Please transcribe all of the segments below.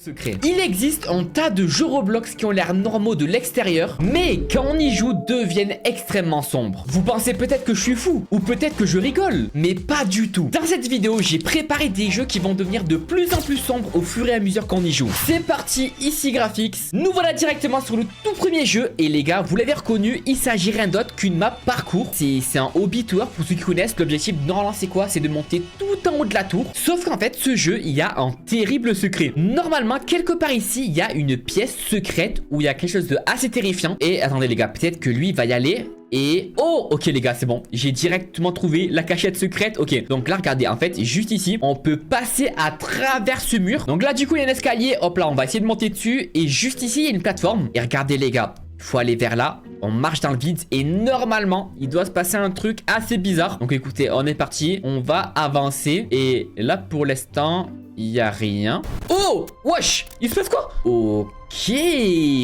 secret. Il existe un tas de jeux Roblox qui ont l'air normaux de l'extérieur, mais quand on y joue deviennent extrêmement sombres. Vous pensez peut-être que je suis fou, ou peut-être que je rigole, mais pas du tout. Dans cette vidéo, j'ai préparé des jeux qui vont devenir de plus en plus sombres au fur et à mesure qu'on y joue. C'est parti, ici Graphics. Nous voilà directement sur le tout premier jeu, et les gars, vous l'avez reconnu, il s'agit rien d'autre qu'une map parcours. C'est un hobby tour, pour ceux qui connaissent. L'objectif normalement c'est quoi? C'est de monter tout en haut de la tour. Sauf qu'en fait, ce jeu, il y a un terrible secret. Normalement, quelque part ici, il y a une pièce secrète où il y a quelque chose de assez terrifiant. Et attendez les gars, peut-être que lui va y aller. Et oh, ok les gars, c'est bon, j'ai directement trouvé la cachette secrète. Ok, donc là regardez, en fait juste ici on peut passer à travers ce mur. Donc là du coup il y a un escalier, hop là on va essayer de monter dessus. Et juste ici il y a une plateforme. Et regardez les gars, faut aller vers là. On marche dans le vide et normalement il doit se passer un truc assez bizarre. Donc écoutez, on est parti, on va avancer. Et là pour l'instant il n'y a rien. Oh, wesh, il se passe quoi? Ok,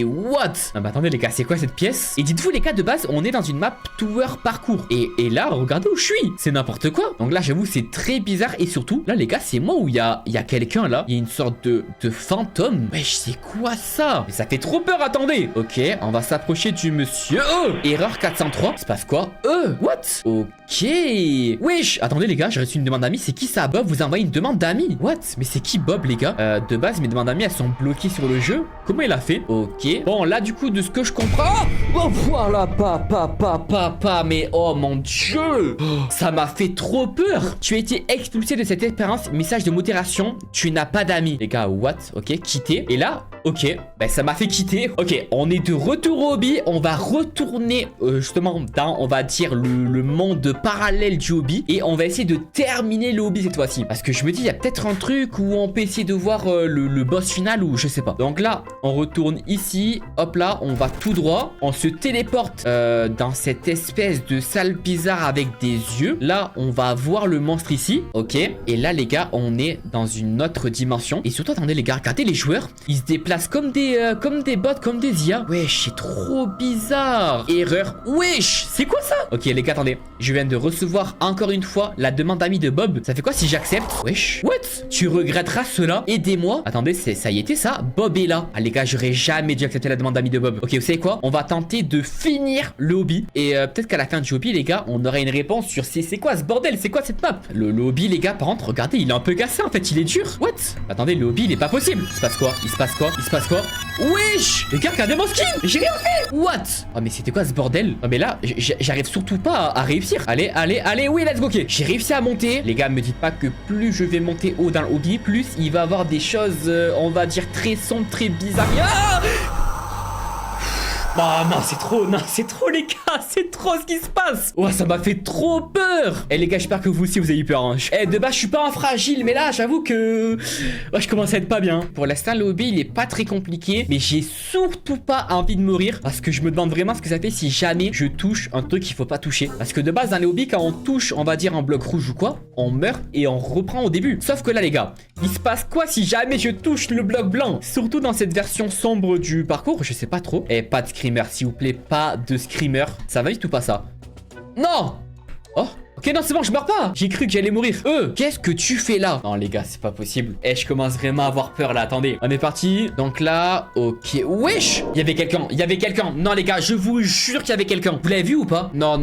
what? Non mais attendez les gars, c'est quoi cette pièce? Et dites-vous les gars, de base on est dans une map tour parcours. Et là regardez où je suis, c'est n'importe quoi. Donc là j'avoue c'est très bizarre. Et surtout là les gars, c'est moi où il y a quelqu'un là. Il y a une sorte de fantôme. Wesh, c'est quoi ça? Mais ça fait trop peur, attendez. Ok, on va s'approcher du monsieur. Oh, erreur 403. Il se passe quoi? What? Ok, wesh. Attendez les gars, j'ai reçu une demande d'amis. C'est qui ça? Bob vous envoie une demande d'amis. What? Mais c'est qui Bob les gars? De base mes demandes d'amis elles sont bloquées sur le jeu. Comment il a fait? Ok. Bon là du coup de ce que je comprends. Oh voilà, pas. Mais oh mon dieu, ça m'a fait trop peur. Tu as été expulsé de cette expérience. Message de modération. Tu n'as pas d'amis. Les gars, what? Ok, quitter. Et là, ok, ben ça m'a fait quitter. Ok, on est de retour au hobby. On va retourner justement dans, on va dire, le monde parallèle du hobby. Et on va essayer de terminer le hobby cette fois-ci. Parce que je me dis, il y a peut-être un truc où on peut essayer de voir le boss final ou je sais pas. Donc là, on retourne ici. Hop là, on va tout droit. On se téléporte dans cette espèce de salle bizarre avec des yeux. Là, on va voir le monstre ici. Ok. Et là, les gars, on est dans une autre dimension. Et surtout, attendez les gars, regardez les joueurs. Ils se déplacent comme des bots, comme des IA. Wesh, c'est trop bizarre. Erreur. Wesh, c'est quoi ça? Ok, les gars, attendez. Je viens de recevoir encore une fois la demande d'amis de Bob. Ça fait quoi si j'accepte? Wesh. What? Tu regretteras cela. Aidez-moi. Attendez, ça y était ça? Bob est là. Ah les gars, j'aurais jamais dû accepter la demande d'amis de Bob. Ok, vous savez quoi? On va tenter de finir le hobby. Et peut-être qu'à la fin du hobby, les gars, on aura une réponse sur c'est quoi ce bordel? C'est quoi cette map? Le hobby, les gars, par contre, regardez, il est un peu cassé en fait. Il est dur. What? Attendez, le hobby, il est pas possible. Il se passe quoi? Il se passe quoi? Il se passe quoi? Wesh! Les gars, regardez mon skin! J'ai rien fait! What? Oh, mais c'était quoi ce bordel? Oh, mais là, j'arrive surtout pas à réussir. Allez, oui, let's go. Ok, j'ai réussi à monter. Les gars, me dites pas que plus je vais monter haut dans le hobby, plus il va avoir des choses, on va dire, très sombres, très bizarres. Ah! Oh non, c'est trop les gars, c'est trop ce qui se passe. Oh, ça m'a fait trop peur. Eh les gars, j'espère que vous aussi vous avez eu peur hein. Eh de base je suis pas un fragile, mais là j'avoue que je commence à être pas bien. Pour l'instant le hobby il est pas très compliqué, mais j'ai surtout pas envie de mourir. Parce que je me demande vraiment ce que ça fait si jamais je touche un truc qu'il faut pas toucher. Parce que de base dans les hobbies, quand on touche, on va dire un bloc rouge ou quoi, on meurt et on reprend au début. Sauf que là les gars, il se passe quoi si jamais je touche le bloc blanc? Surtout dans cette version sombre du parcours, je sais pas trop. Eh pas de screamer s'il vous plaît, pas de screamer. Ça va du tout pas ça? Non. Oh, ok, non, c'est bon, je meurs pas. J'ai cru que j'allais mourir. Qu'est-ce que tu fais là? Non, les gars, c'est pas possible. Eh, je commence vraiment à avoir peur là. Attendez, on est parti. Donc là, ok. Wesh, il y avait quelqu'un. Non, les gars, je vous jure qu'il y avait quelqu'un. Vous l'avez vu ou pas? Non,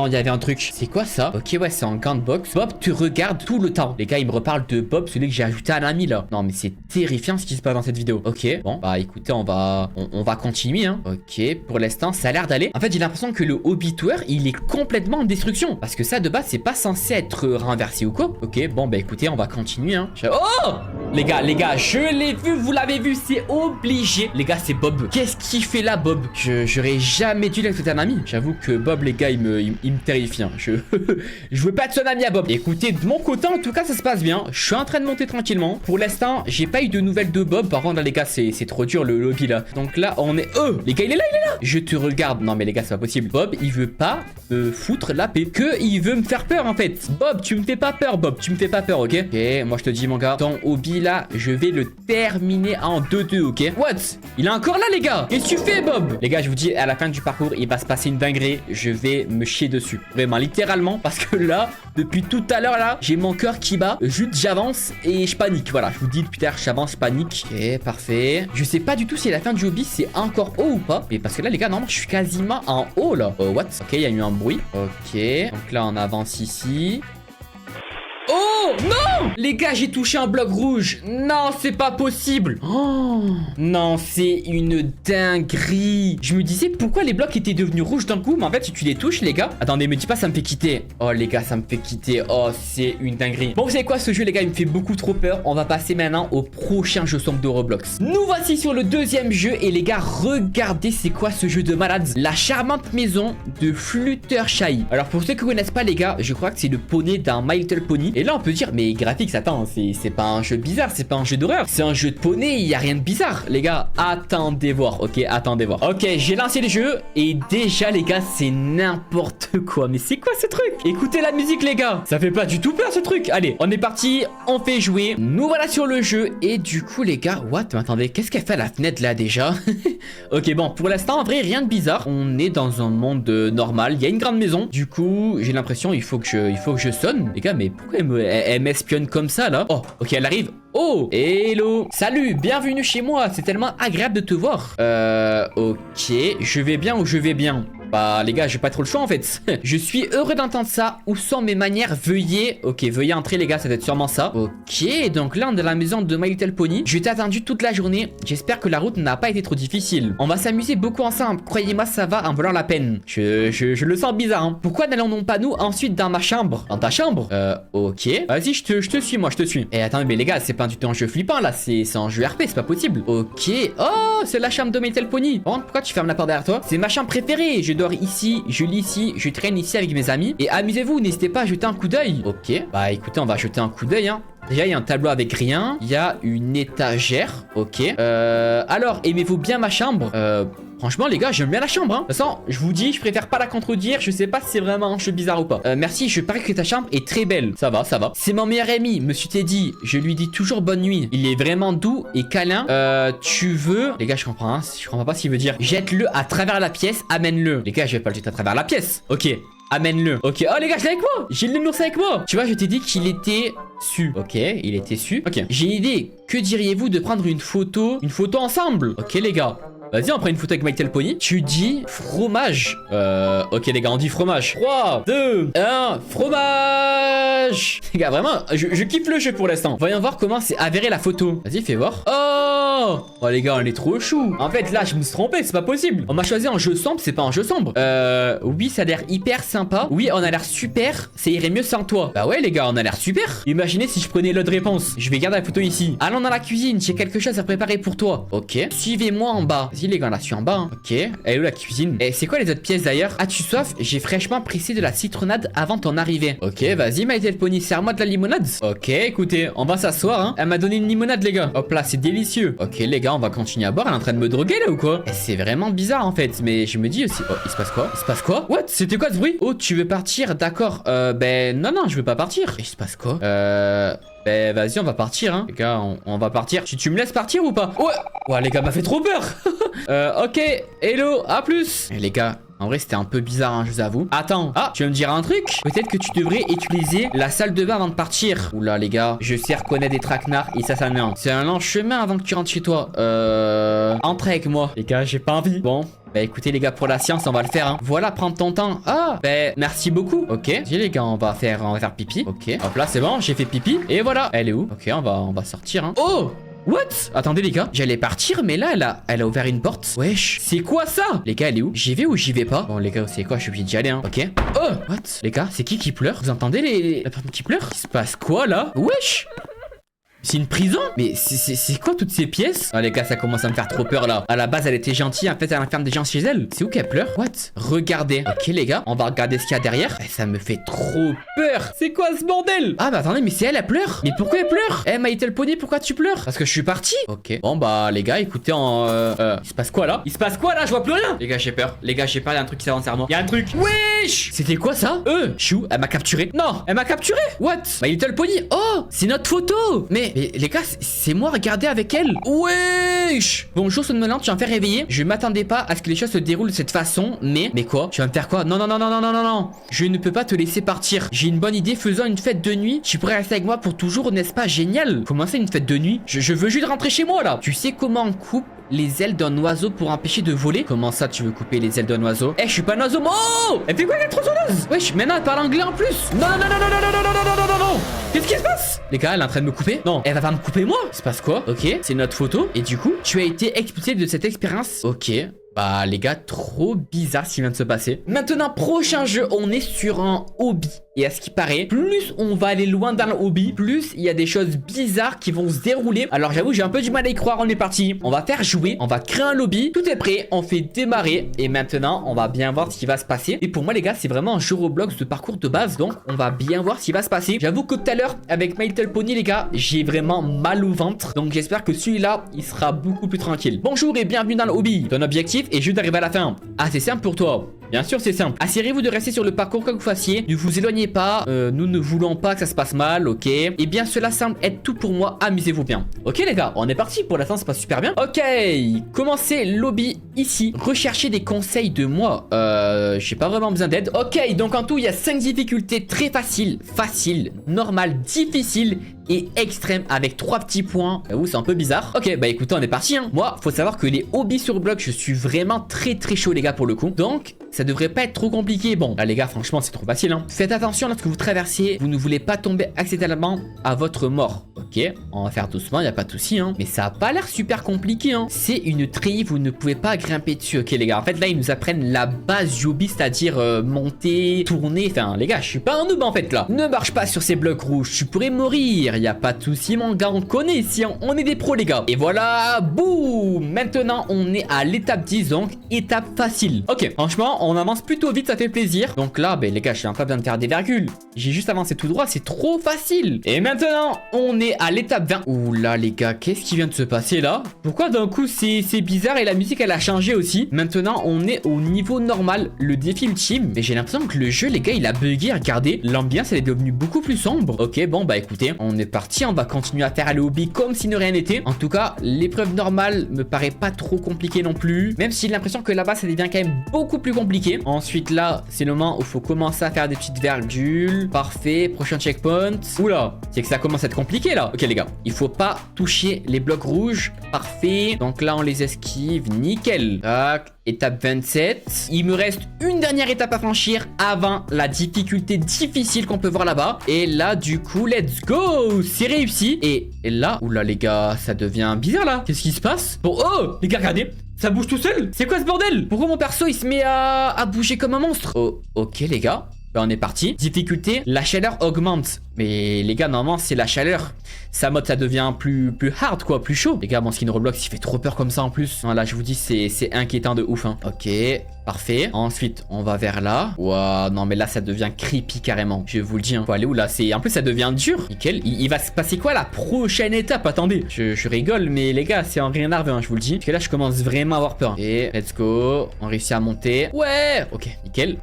il y avait un truc. C'est quoi ça? Ok, ouais, c'est en gant de box. Bob te regarde tout le temps. Les gars, il me reparle de Bob, celui que j'ai ajouté à un ami là. Non, mais c'est terrifiant ce qui se passe dans cette vidéo. Ok, bon, bah écoutez, on va continuer, hein. Ok, pour l'instant, ça a l'air d'aller. En fait, j'ai l'impression que le hobby tour, il est complètement en destruction. Parce que ça, de base, c'est pas censé être renversé ou quoi. Ok, bon, bah écoutez, on va continuer, hein. Oh! Les gars, je l'ai vu, vous l'avez vu, c'est obligé. Les gars, c'est Bob. Qu'est-ce qu'il fait là, Bob? J'aurais jamais dû l'accepter un ami. J'avoue que Bob, les gars, il me terrifie, hein. Je veux pas être son ami à Bob. Écoutez, de mon côté, en tout cas, ça se passe bien. Je suis en train de monter tranquillement. Pour l'instant, j'ai pas eu de nouvelles de Bob. Par contre, là, les gars, c'est trop dur le lobby là. Donc là, on est... les gars, il est là. Je te regarde. Non, mais les gars, c'est pas possible. Bob, il veut pas me foutre la paix. Il veut me faire peur, en fait. Bob, tu me fais pas peur, Bob. Tu me fais pas peur, ok? Ok, moi, je te dis, mon gars, ton hobby là, je vais le terminer en 2-2, ok? What? Il est encore là, les gars. Qu'est-ce que tu fais, Bob? Les gars, je vous dis, à la fin du parcours, il va se passer une dinguerie. Je vais me chier dessus. Vraiment, littéralement. Parce que là, depuis tout à l'heure, là, j'ai mon cœur qui bat. Juste, j'avance et je panique. Voilà, je vous dis depuis tout à l'heure, j'avance, je panique. Ok, parfait. Je sais pas du tout si la fin du hobby, c'est encore haut ou pas. Mais parce que là, les gars, normalement, je suis quasiment en haut, là. What? Ok, il y a eu un bruit. Ok. Donc là, on avance ici. Oh non! Les gars, j'ai touché un bloc rouge. Non, c'est pas possible. Oh non, c'est une dinguerie. Je me disais pourquoi les blocs étaient devenus rouges d'un coup. Mais en fait, si tu les touches, les gars. Attendez, me dis pas ça me fait quitter. Oh les gars, ça me fait quitter. Oh, c'est une dinguerie. Bon, vous savez quoi, ce jeu, les gars, il me fait beaucoup trop peur. On va passer maintenant au prochain jeu sombre de Roblox. Nous voici sur le deuxième jeu. Et les gars, regardez, c'est quoi ce jeu de malade? La charmante maison de Fluttershy. Alors, pour ceux qui connaissent pas, les gars, je crois que c'est le poney d'un My Little Pony. Et là, on peut dire, mais graphiques, attends, c'est pas un jeu bizarre, c'est pas un jeu d'horreur, c'est un jeu de poney, il y a rien de bizarre. Les gars, attendez voir, ok, attendez voir. Ok, j'ai lancé le jeu et déjà, les gars, c'est n'importe quoi. Mais c'est quoi ce truc? Écoutez la musique, les gars, ça fait pas du tout peur ce truc. Allez, on est parti, on fait jouer. Nous voilà sur le jeu et du coup, les gars, what? Mais attendez, qu'est-ce qu'elle fait à la fenêtre là déjà? Ok, bon, pour l'instant, en vrai, rien de bizarre. On est dans un monde normal, il y a une grande maison. Du coup, j'ai l'impression, il faut que je sonne. Les gars, mais pourquoi elle m'espionne comme ça là? Oh, ok, elle arrive. Oh, hello. Salut, bienvenue chez moi. C'est tellement agréable de te voir. Ok, je vais bien ou je vais bien? Bah les gars, j'ai pas trop le choix en fait. Je suis heureux d'entendre ça. Où sont mes manières? Veuillez... Ok, veuillez entrer les gars, ça doit être sûrement ça. Ok, donc là on est dans la maison de My Little Pony. Je t'ai attendu toute la journée. J'espère que la route n'a pas été trop difficile. On va s'amuser beaucoup ensemble. Croyez-moi, ça va en valoir la peine. Je le sens bizarre, hein. Pourquoi n'allons-nous pas nous ensuite dans ma chambre? Dans ta chambre? Ok. Vas-y, je te suis, moi, je te suis. Et attendez, mais les gars, c'est pas du tout un jeu flippant là. C'est un jeu RP, c'est pas possible. Ok. Oh, c'est la chambre de My Little Pony. Par contre, pourquoi tu fermes la porte derrière toi? C'est ma chambre préférée. Je dors ici, je lis ici, je traîne ici avec mes amis. Et amusez-vous, n'hésitez pas à jeter un coup d'œil. Ok, bah écoutez, on va jeter un coup d'œil, hein. Déjà, il y a un tableau avec rien. Il y a une étagère. Ok. Alors, aimez-vous bien ma chambre? Franchement, les gars, j'aime bien la chambre, hein. De toute façon, je vous dis, je préfère pas la contredire. Je sais pas si c'est vraiment un jeu bizarre ou pas. Merci, je parie que ta chambre est très belle. Ça va, ça va. C'est mon meilleur ami, monsieur Teddy. Je lui dis toujours bonne nuit. Il est vraiment doux et câlin. Tu veux... Les gars, je comprends, hein. Je comprends pas ce qu'il veut dire. Jette-le à travers la pièce, amène-le. Les gars, je vais pas le jeter à travers la pièce. Ok. Amène-le. Ok. Oh les gars, je l'ai avec moi. J'ai le nounours avec moi. Tu vois, je t'ai dit qu'il était su. Ok, il était su. Ok. J'ai une idée. Que diriez-vous de prendre une photo ensemble? Ok les gars. Vas-y, on prend une photo avec My Little Pony. Tu dis fromage. Ok les gars, on dit fromage. 3, 2, 1, fromage. Les gars, vraiment, je kiffe le jeu pour l'instant. Voyons voir comment c'est avéré la photo. Vas-y, fais voir. Oh les gars, on est trop chou. En fait, là, je me suis trompé, c'est pas possible. On m'a choisi un jeu sombre, c'est pas un jeu sombre. Oui, ça a l'air hyper sympa. Oui, on a l'air super. Ça irait mieux sans toi. Bah ouais, les gars, on a l'air super. Imaginez si je prenais l'autre réponse. Je vais garder la photo ici. Allons dans la cuisine, j'ai quelque chose à préparer pour toi. Ok. Suivez-moi en bas. Vas-y, les gars, là, je suis en bas. Hein. Ok. Elle est où la cuisine? Et c'est quoi les autres pièces d'ailleurs? As-tu soif? J'ai fraîchement pressé de la citronnade avant ton arrivée. Ok, vas-y, My Little Pony, serre-moi de la limonade. Ok, écoutez, on va s'asseoir, hein. Elle m'a donné une limonade, les gars. Hop là, c'est délicieux. Ok, les gars, on va continuer à boire. Elle est en train de me droguer là ou quoi? C'est vraiment bizarre en fait. Mais je me dis aussi. Oh, il se passe quoi? Il se passe quoi? What? C'était quoi ce bruit? Oh, tu veux partir? D'accord. Ben non, je veux pas partir. Il se passe quoi? Ben vas-y, on va partir, hein. Les gars, on va partir. Tu me laisses partir ou pas? Ouais, les gars, m'a fait trop peur. Ok, hello, à plus. Et les gars, en vrai, c'était un peu bizarre, hein, je vous avoue. Attends, tu veux me dire un truc? Peut-être que tu devrais utiliser la salle de bain avant de partir. Oula, les gars, je sais reconnaître des traquenards et ça non. C'est un long chemin avant que tu rentres chez toi. Entre avec moi. Les gars, j'ai pas envie. Bon. Bah écoutez les gars, pour la science on va le faire, hein. Voilà, prendre ton temps. Ah bah merci beaucoup. Ok, dis les gars, on va faire pipi. Ok, hop là c'est bon, j'ai fait pipi. Et voilà, elle est où? Ok, on va sortir, hein. Oh what? Attendez les gars, j'allais partir mais là elle a ouvert une porte. Wesh, c'est quoi ça? Les gars, elle est où? J'y vais ou j'y vais pas? Bon les gars, c'est quoi? Je suis obligé d'y aller, hein. Ok. Oh what? Les gars, c'est qui pleure? Vous entendez la personne qui pleure? Il se passe quoi là? Wesh. C'est une prison? Mais c'est quoi toutes ces pièces? Ah les gars, ça commence à me faire trop peur là. À la base elle était gentille, en fait elle enferme des gens chez elle. C'est où qu'elle pleure? What? Regardez. Ok les gars, on va regarder ce qu'il y a derrière. Ça me fait trop peur. C'est quoi ce bordel? Ah bah attendez, mais c'est elle pleure. Mais pourquoi elle pleure? My Little Pony, pourquoi tu pleures? Parce que je suis parti. Ok. Bon bah les gars, écoutez, il se passe quoi là? Il se passe quoi là? Je vois plus rien. Les gars, j'ai peur. Les gars, j'ai peur, il y a un truc qui s'avance vers moi. Il y a un truc. Wesh! Wesh, c'était quoi ça? Chou, elle m'a capturé. Non, elle m'a capturé. What? My Little Pony. Oh, c'est notre photo. Mais les gars, c'est moi, regardez avec elle. Wesh. Bonjour, somnolente, tu vas me faire réveiller. Je m'attendais pas à ce que les choses se déroulent de cette façon. Mais quoi? Tu vas me faire quoi? Non, non, non, non, non, non, non, non. Je ne peux pas te laisser partir. J'ai une bonne idée, faisant une fête de nuit. Tu pourrais rester avec moi pour toujours, n'est-ce pas génial? Comment c'est une fête de nuit? Je veux juste rentrer chez moi là. Tu sais comment on coupe les ailes d'un oiseau pour empêcher de voler? Comment ça tu veux couper les ailes d'un oiseau? Eh, je suis pas un oiseau. Oh, elle fait quoi, elle est trop sonneuse? Wesh, maintenant elle parle anglais en plus. Non, non, non, non, non, non, non, non, non, non, non, non. Qu'est-ce qui se passe? Les gars, elle est en train de me couper? Non, elle va pas me couper moi. Il se passe quoi? Ok, c'est notre photo. Et du coup, tu as été expulsé de cette expérience. Ok. Bah les gars, trop bizarre ce qui vient de se passer. Maintenant, prochain jeu, on est sur un hobby. Et à ce qui paraît, plus on va aller loin dans le hobby, plus il y a des choses bizarres qui vont se dérouler. Alors j'avoue, j'ai un peu du mal à y croire, on est parti. On va faire jouer, on va créer un lobby. Tout est prêt, on fait démarrer. Et maintenant, on va bien voir ce qui va se passer. Et pour moi les gars, c'est vraiment un jeu Roblox de parcours de base. Donc on va bien voir ce qui va se passer. J'avoue que tout à l'heure, avec My Little Pony les gars, j'ai vraiment mal au ventre. Donc j'espère que celui-là, il sera beaucoup plus tranquille. Bonjour et bienvenue dans le hobby. Ton objectif est juste d'arriver à la fin. Ah, c'est simple pour toi. Bien sûr, c'est simple. Assurez-vous de rester sur le parcours que vous fassiez. Ne vous éloignez pas. Nous ne voulons pas que ça se passe mal, ok? Eh bien, cela semble être tout pour moi. Amusez-vous bien. Ok, les gars, on est parti. Pour l'instant, ça passe super bien. Ok, commencez lobby ici. Recherchez des conseils de moi. J'ai pas vraiment besoin d'aide. Ok, donc en tout, il y a 5 difficultés très faciles. Facile, normal, difficile et extrême avec 3 petits points. J'avoue, c'est un peu bizarre. Ok, bah écoutez, on est parti, hein. Moi, faut savoir que les hobbies sur Roblox, je suis vraiment très chaud, les gars, pour le coup. Donc, ça devrait pas être trop compliqué. Bon, là, les gars, franchement, c'est trop facile, hein. Faites attention lorsque vous traversez. Vous ne voulez pas tomber accidentellement à votre mort. Ok, on va faire doucement, y a pas de souci, hein. Mais ça a pas l'air super compliqué, hein. C'est une treillis, vous ne pouvez pas grimper dessus. Ok, les gars, en fait, là, ils nous apprennent la base du hobby, c'est-à-dire monter, tourner. Enfin, les gars, je suis pas un noob, en fait, là. Ne marche pas sur ces blocs rouges, tu pourrais mourir. Y a pas de souci, mon gars, on connaît ici, hein. On est des pros, les gars. Et voilà, boum. Maintenant, on est à l'étape 10, donc étape facile. Ok, franchement, on avance plutôt vite, ça fait plaisir. Donc là, ben les gars, j'ai pas besoin de faire des virgules. J'ai juste avancé tout droit, c'est trop facile. Et maintenant, on est à l'étape 20. Ouh là, les gars, qu'est-ce qui vient de se passer là? Pourquoi d'un coup c'est bizarre et la musique elle a changé aussi? Maintenant, on est au niveau normal, le défi ultime. Mais j'ai l'impression que le jeu, les gars, il a bugué. Regardez, l'ambiance elle est devenue beaucoup plus sombre. Ok, bon bah écoutez, on est parti, on va continuer à faire le hobby comme si de rien n'était. En tout cas, l'épreuve normale me paraît pas trop compliquée non plus. Même si j'ai l'impression que là-bas, ça devient quand même beaucoup plus compliqué. Ensuite, là, c'est le moment où il faut commencer à faire des petites virgules. Parfait, prochain checkpoint. Oula, c'est que ça commence à être compliqué là. Ok, les gars, il faut pas toucher les blocs rouges. Parfait. Donc là, on les esquive. Nickel. Tac. Étape 27. Il me reste une dernière étape à franchir avant la difficulté difficile qu'on peut voir là-bas. Et là, du coup, let's go. C'est réussi. Et là, oula, les gars, ça devient bizarre là. Qu'est-ce qui se passe? Bon, oh, les gars, regardez. Ça bouge tout seul. C'est quoi ce bordel? Pourquoi mon perso, il se met à bouger comme un monstre? Oh, ok, les gars. Ben, on est parti. Difficulté, la chaleur augmente. Mais les gars, normalement, c'est la chaleur. Sa mode, ça devient plus hard, quoi, plus chaud. Les gars, mon skin Roblox, il fait trop peur comme ça en plus. Là, je vous dis, c'est inquiétant de ouf, hein. Ok, parfait. Ensuite, on va vers là. Waouh, non, mais là, ça devient creepy carrément. Je vous le dis, hein. Faut aller où là? En plus, ça devient dur. Nickel. Il va se passer quoi la prochaine étape? Attendez, je rigole, mais les gars, c'est un rien nerveux, hein, je vous le dis. Parce que là, je commence vraiment à avoir peur. Et let's go. On réussit à monter. Ouais. Ok, nickel.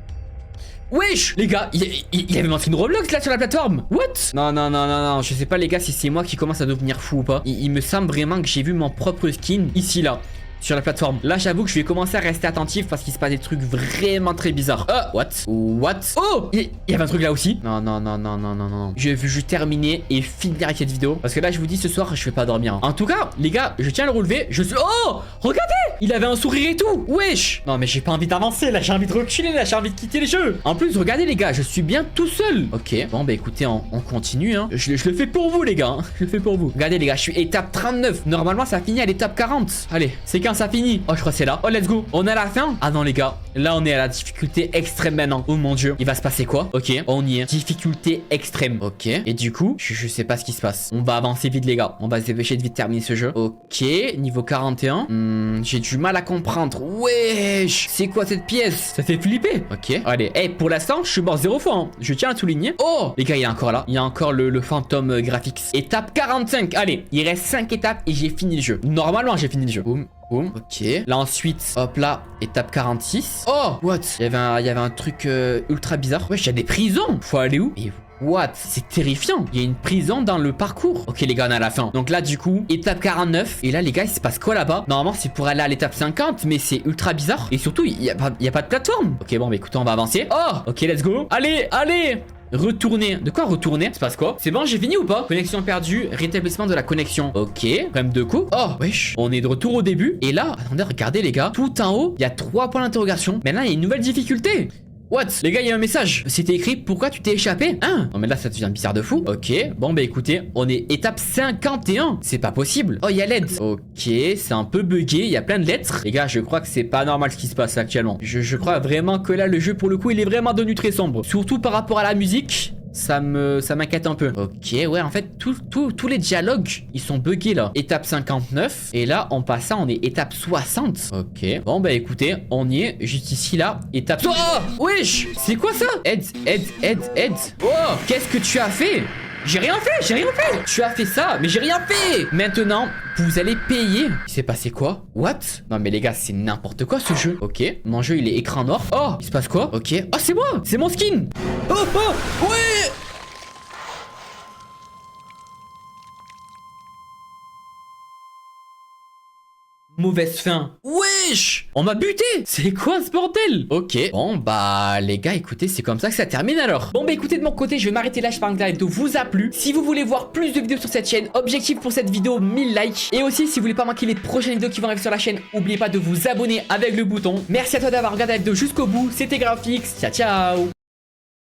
Wesh, les gars, il y avait mon skin Roblox là sur la plateforme. What? Non, non, non, non, non, je sais pas les gars si c'est moi qui commence à devenir fou ou pas. Il me semble vraiment que j'ai vu mon propre skin ici là. Sur la plateforme. Là, j'avoue que je vais commencer à rester attentif parce qu'il se passe des trucs vraiment très bizarres. What? Oh, il y avait un truc là aussi. Non, non, non, non, non, non, non. Je veux juste terminer et finir avec cette vidéo. Parce que là, je vous dis, ce soir, je vais pas dormir. En tout cas, les gars, je tiens à le relever. Oh, regardez! Il avait un sourire et tout. Wesh! Non, mais j'ai pas envie d'avancer. Là, j'ai envie de reculer. Là, j'ai envie de quitter les jeux. En plus, regardez, les gars, je suis bien tout seul. Ok. Bon, bah écoutez, on continue. Hein. Je le fais pour vous, les gars. Hein. Je le fais pour vous. Regardez, les gars, je suis étape 39. Normalement, ça finit à l'étape 40. Allez, c'est quand ça finit? Oh, je crois que c'est là. Oh, let's go. On est à la fin? Ah non, les gars. Là, on est à la difficulté extrême maintenant. Oh mon dieu. Il va se passer quoi? Ok, on y est. Difficulté extrême. Ok. Et du coup, je sais pas ce qui se passe. On va avancer vite, les gars. On va se dépêcher de vite terminer ce jeu. Ok. Niveau 41. J'ai du mal à comprendre. Wesh. C'est quoi cette pièce? Ça fait flipper. Ok. Allez. Hey, pour l'instant, je suis mort 0 fois. Hein. Je tiens à souligner. Oh, les gars, il est encore là. Il y a encore le fantôme graphics. Étape 45. Allez. Il reste 5 étapes et j'ai fini le jeu. Normalement, j'ai fini le jeu. Boum. Boum. Ok. Là ensuite, hop là, étape 46. Oh, what? Il y avait un truc ultra bizarre. Wesh, il y a des prisons. Faut aller où? Et what? C'est terrifiant. Il y a une prison dans le parcours. Ok les gars, on est à la fin. Donc là du coup, étape 49. Et là les gars, il se passe quoi là-bas? Normalement c'est pour aller à l'étape 50, mais c'est ultra bizarre. Et surtout, il y a pas de plateforme. Ok bon, bah écoutez, on va avancer. Oh, ok, let's go. Allez, allez. Retourner. De quoi retourner? Ça se passe quoi? C'est bon, j'ai fini ou pas? Connexion perdue, rétablissement de la connexion. Ok, problème de coup. Oh, wesh. On est de retour au début. Et là, attendez, regardez les gars. Tout en haut, il y a 3 points d'interrogation. Maintenant, il y a une nouvelle difficulté. What? Les gars, il y a un message. C'était écrit pourquoi tu t'es échappé? Hein? Non mais là ça devient bizarre de fou. Ok. Bon bah écoutez, on est étape 51. C'est pas possible. Oh, il y a l'aide. Ok, c'est un peu bugué, il y a plein de lettres. Les gars, je crois que c'est pas normal ce qui se passe actuellement. Je crois vraiment que là le jeu pour le coup, il est vraiment devenu très sombre. Surtout par rapport à la musique. Ça m'inquiète un peu. Ok, ouais, en fait, tous les dialogues, ils sont buggés là. Étape 59. Et là, en passant, on est étape 60. Ok. Bon, bah écoutez, on y est. Juste ici, là. Étape... Oh, wesh. C'est quoi ça? Aide. Oh, qu'est-ce que tu as fait? J'ai rien fait. Tu as fait ça, mais j'ai rien fait. Maintenant, vous allez payer. Il s'est passé quoi? What? Non mais les gars, c'est n'importe quoi ce jeu. Ok, mon jeu il est écran noir. Oh, il se passe quoi? Ok. Oh, c'est moi, c'est mon skin. Oh, ouais. Mauvaise fin. Wesh! On m'a buté! C'est quoi ce bordel? Ok. Bon bah les gars, écoutez, c'est comme ça que ça termine alors. Bon bah écoutez, de mon côté, je vais m'arrêter là. J'espère que la vidéo vous a plu. Si vous voulez voir plus de vidéos sur cette chaîne, objectif pour cette vidéo 1000 likes. Et aussi si vous voulez pas manquer les prochaines vidéos qui vont arriver sur la chaîne, n'oubliez pas de vous abonner avec le bouton. Merci à toi d'avoir regardé la vidéo jusqu'au bout. C'était Grafix. Ciao ciao.